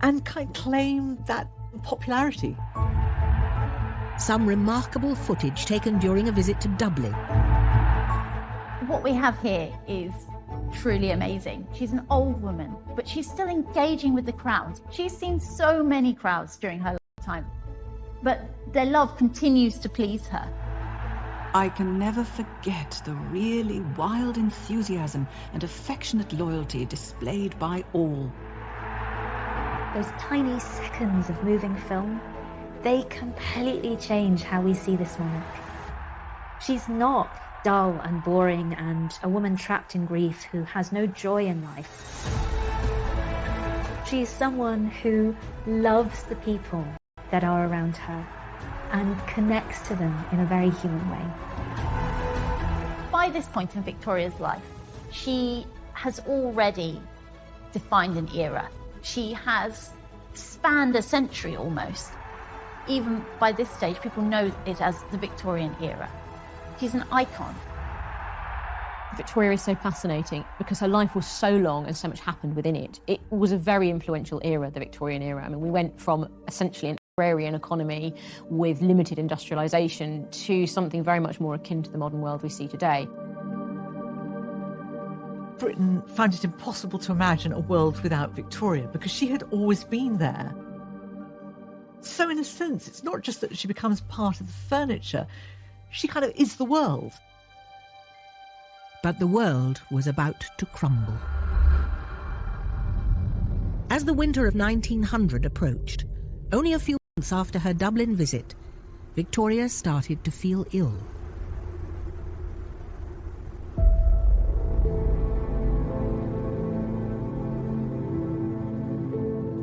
and claim that popularity. Some remarkable footage taken during a visit to Dublin. What we have here is truly amazing. She's an old woman, but she's still engaging with the crowds. She's seen so many crowds during her lifetime, but their love continues to please her. I can never forget the really wild enthusiasm and affectionate loyalty displayed by all. Those tiny seconds of moving film, they completely change how we see this monarch. She's not dull and boring and a woman trapped in grief who has no joy in life. She's someone who loves the people that are around her and connects to them in a very human way. By this point in Victoria's life, she has already defined an era. She has spanned a century almost. Even by this stage, people know it as the Victorian era. She's an icon. Victoria is so fascinating because her life was so long and so much happened within it. It was a very influential era, the Victorian era. I mean, we went from essentially an agrarian economy with limited industrialisation to something very much more akin to the modern world we see today. Britain found it impossible to imagine a world without Victoria because she had always been there. So in a sense, it's not just that she becomes part of the furniture, she kind of is the world. But the world was about to crumble. As the winter of 1900 approached, only a few months after her Dublin visit, Victoria started to feel ill.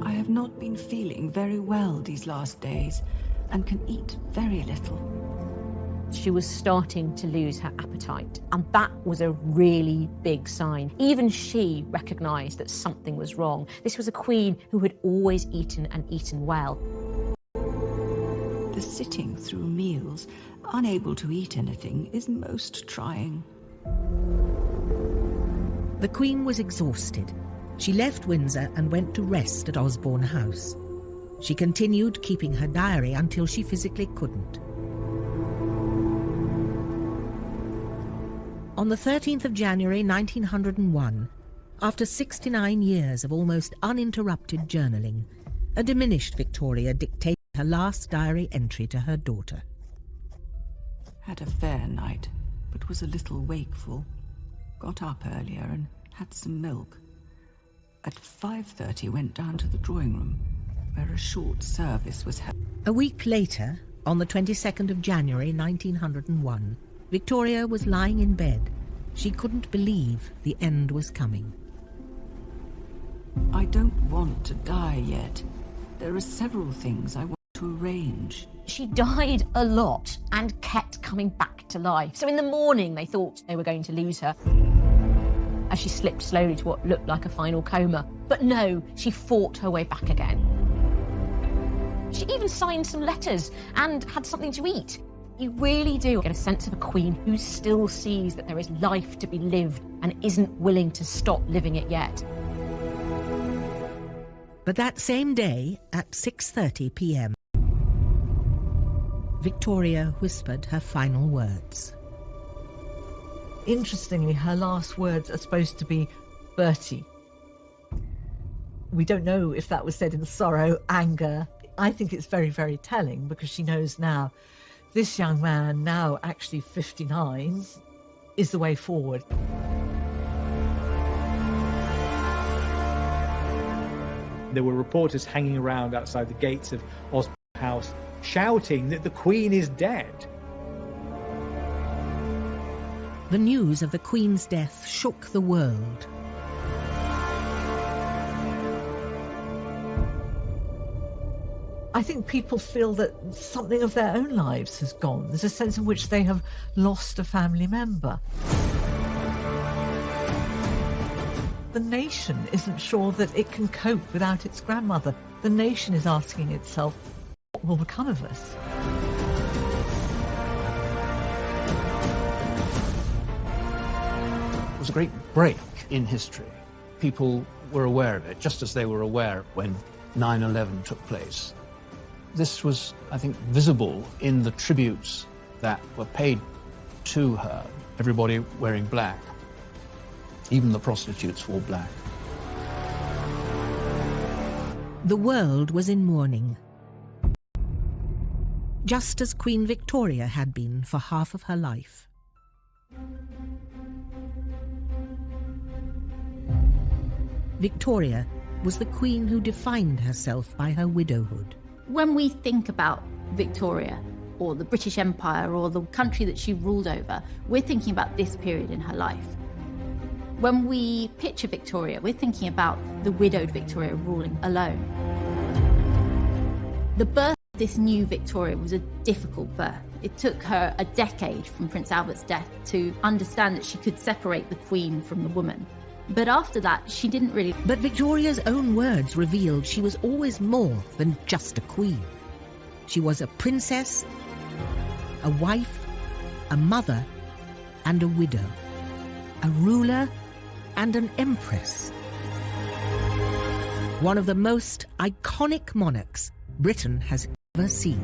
I have not been feeling very well these last days and can eat very little. She was starting to lose her appetite, and that was a really big sign. Even she recognised that something was wrong. This was a queen who had always eaten and eaten well. sitting through meals, unable to eat anything, is most trying. The Queen was exhausted. She left Windsor and went to rest at Osborne House. She continued keeping her diary until she physically couldn't. On the 13th of January 1901, after 69 years of almost uninterrupted journaling, a diminished Victoria dictated her last diary entry to her daughter. Had a fair night, but was a little wakeful. Got up earlier and had some milk. At 5:30 went down to the drawing room, where a short service was held. A week later, on the 22nd of January 1901, Victoria was lying in bed. She couldn't believe the end was coming. I don't want to die yet. There are several things I want to arrange. She died a lot and kept coming back to life. So in the morning, they thought they were going to lose her as she slipped slowly to what looked like a final coma. But no, she fought her way back again. She even signed some letters and had something to eat. You really do get a sense of a queen who still sees that there is life to be lived and isn't willing to stop living it yet. But that same day, at 6:30 p.m, Victoria whispered her final words. Interestingly, her last words are supposed to be Bertie. We don't know if that was said in sorrow, anger. I think it's very, very telling, because she knows now this young man, now actually 59, is the way forward. There were reporters hanging around outside the gates of Osborne House shouting that the Queen is dead. The news of the Queen's death shook the world. I think people feel that something of their own lives has gone. There's a sense in which they have lost a family member. The nation isn't sure that it can cope without its grandmother. The nation is asking itself, what will become of us? It was a great break in history. People were aware of it, just as they were aware when 9/11 took place. This was, I think, visible in the tributes that were paid to her. Everybody wearing black. Even the prostitutes wore black. The world was in mourning, just as Queen Victoria had been for half of her life. Victoria was the queen who defined herself by her widowhood. When we think about Victoria, or the British Empire, or the country that she ruled over, we're thinking about this period in her life. When we picture Victoria, we're thinking about the widowed Victoria ruling alone. The birth of this new Victoria was a difficult birth. It took her a decade from Prince Albert's death to understand that she could separate the Queen from the woman. But after that, she didn't really... But Victoria's own words revealed she was always more than just a queen. She was a princess, a wife, a mother, and a widow. A ruler and an empress. One of the most iconic monarchs Britain has ever seen.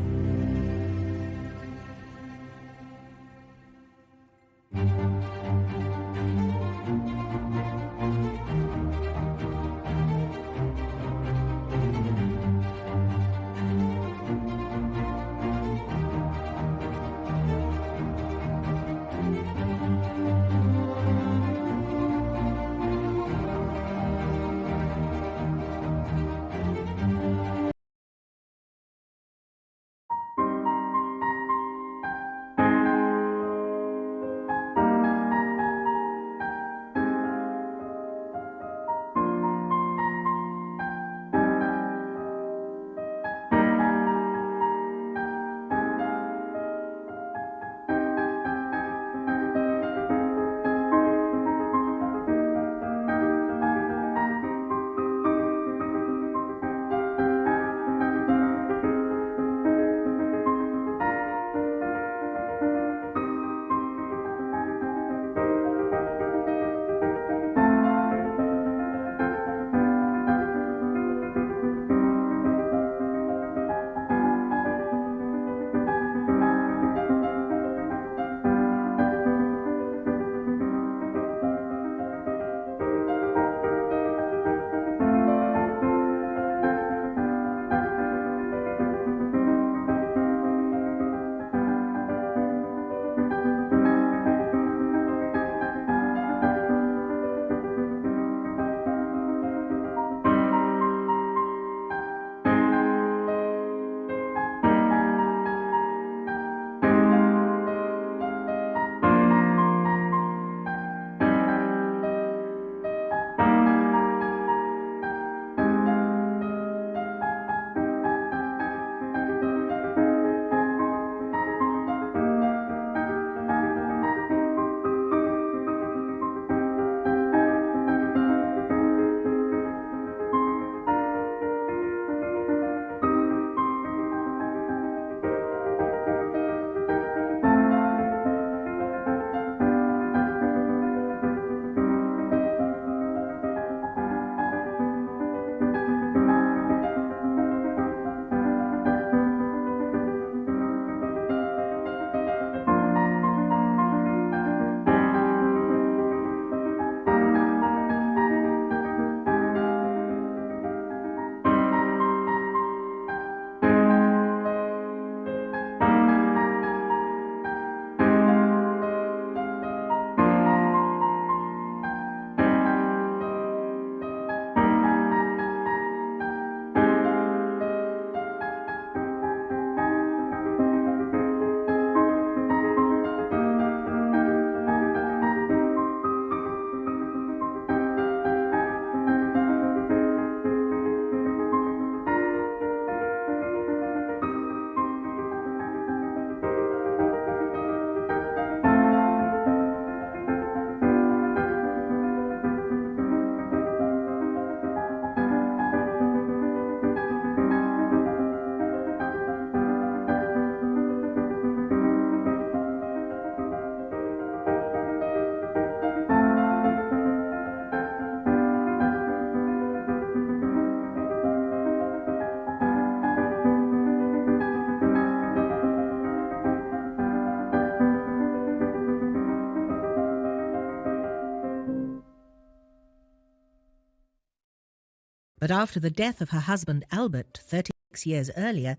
But after the death of her husband Albert 36 years earlier,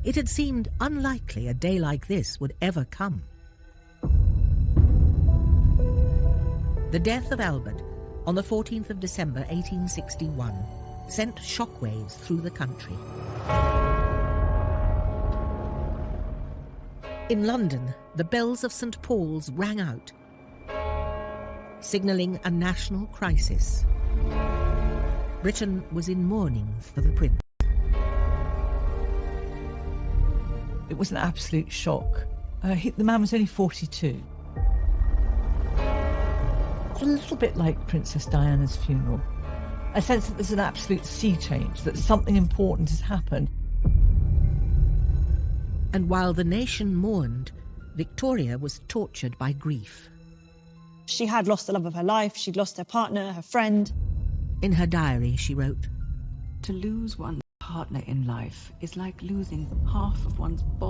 it had seemed unlikely a day like this would ever come. The death of Albert on the 14th of December 1861 sent shockwaves through the country. In London, the bells of St. Paul's rang out, signalling a national crisis. Britain was in mourning for the prince. It was an absolute shock. The man was only 42. It's a little bit like Princess Diana's funeral. I sense that there's an absolute sea change, that something important has happened. And while the nation mourned, Victoria was tortured by grief. She had lost the love of her life, she'd lost her partner, her friend. In her diary, she wrote, "To lose one's partner in life is like losing half of one's body